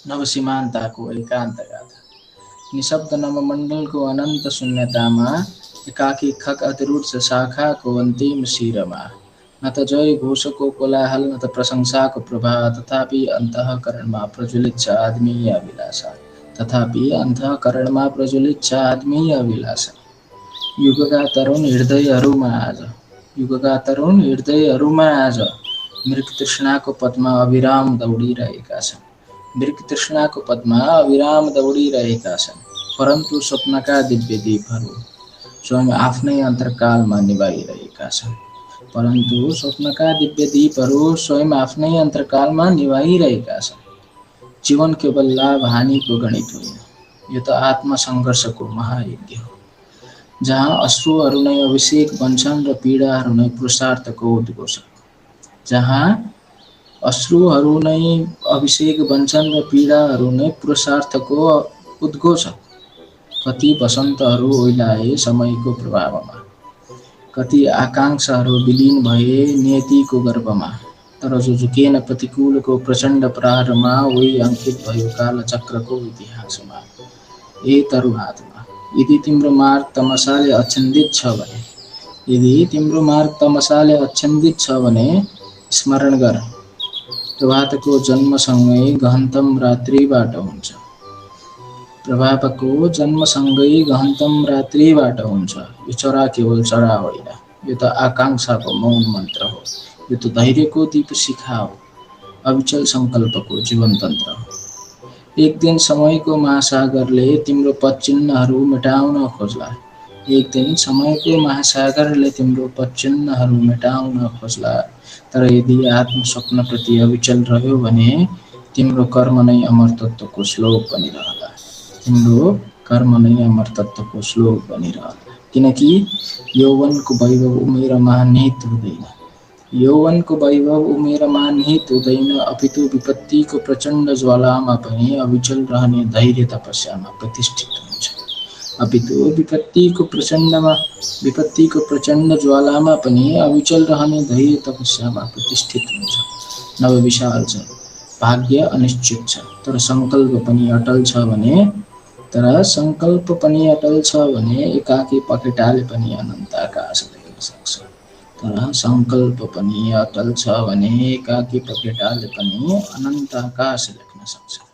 नवसीमान्ताको एकान्त गाथा। निशब्द नवमण्डलको अनन्त शून्यतामा एकाकी खक अतिरूढ छ शाखाको अन्तिम शिरमा। न त जय घोषको कोलाहल न त प्रशंसाको प्रवाह, तथापि अन्तःकरणमा प्रज्वलित छ आत्मीय अभिलाषा। तथापि अन्तःकरणमा प्रज्वलित छ आत्मीय अभिलाषा। युगका तरुण हृदयहरूमा आज युगका तरुण हृदयहरूमा आज मृग तृष्णाको पथमा अविराम दौडिरहेका छन्। मृग तृष्णाको पथमा अविराम दौडिरहेका छन्। परन्तु स्वप्नका दिव्य दीपहरू स्वयं आफ्नै अन्तर्कालमा निभाइरहेका छन्। परन्तु स्वप्नका दिव्य दीपहरू स्वयं आफ्नै अन्तर्कालमा निभाइरहेका छन्। जीवन केवल लाभ हानिको गणित होइन, यो त आत्मसङ्घर्षको महायज्ञ हो, जहाँ अश्रुहरू नै अभिषेक बन्छन् र पीडाहरू नै पुरुषार्थको उद्घोष। जहाँ अश्रुहरू नै अभिषेक बन्छन् र पीडाहरू नै पुरुषार्थको उद्घोष। कति वसन्तहरू ओइलाए समयको प्रभावमा, कति आकाङ्क्षाहरू विलीन भए नियतिको गर्भमा, तर जो झुकेन प्रतिकूलको प्रचण्ड प्रहारमा, उही अङ्कित भयो कालचक्रको इतिहासमा। ए तरुणात्मा, यदि तिम्रो मार्ग तमसाले आच्छादित छ भने, यदि तिम्रो मार्ग तमसाले आच्छादित छ भने स्मरण गर, प्रभातको जन्मसँगै गहनतम रात्रिबाट हुन्छ। प्रभातको जन्मसँगै गहनतम रात्रिबाट हुन्छ। यो चरा केवल चरा होइन, यो त आकाङ्क्षाको मौन मन्त्र हो, यो त धैर्यको दीप शिखा हो, अविचल सङ्कल्पको जीवन तन्त्र हो। एक दिन समयको महासागरले तिम्रो पदचिह्नहरू मेटाउन खोज्ला। एक दिन समयको महासागरले तिम्रो पदचिह्नहरू मेटाउन खोज्ला। तर यदि आत्मस्वप्नप्रति अविचल रह्यो भने तिम्रो कर्म नै अमरतत्वको श्लोक बनिरहला। तिम्रो कर्म नै अमरतत्वको श्लोक बनिरहला। किनकि यौवनको वैभव उमेरमा निहित हुँदैन, यौवनको वैभव उमेरमा निहित हुँदैन, अपितु विपत्तिको प्रचण्ड ज्वालामा पनि अविचल रहने धैर्य तपस्यामा प्रतिष्ठित हुन्छ। अपितु विपत्तिको प्रचण्ड ज्वालामा पनि अविचल रहने धैर्य तपस्यामा प्रतिष्ठित हुन्छ। नव विशाल छ, भाग्य अनिश्चित छ, तर सङ्कल्प पनि अटल छ भने एकाकी पखेटाले पनि अनन्त आकाश देख्न सक्छ। तर सङ्कल्प पनि अटल छ भने एकाकी पखेटाले पनि अनन्त आकाश देख्न सक्छ।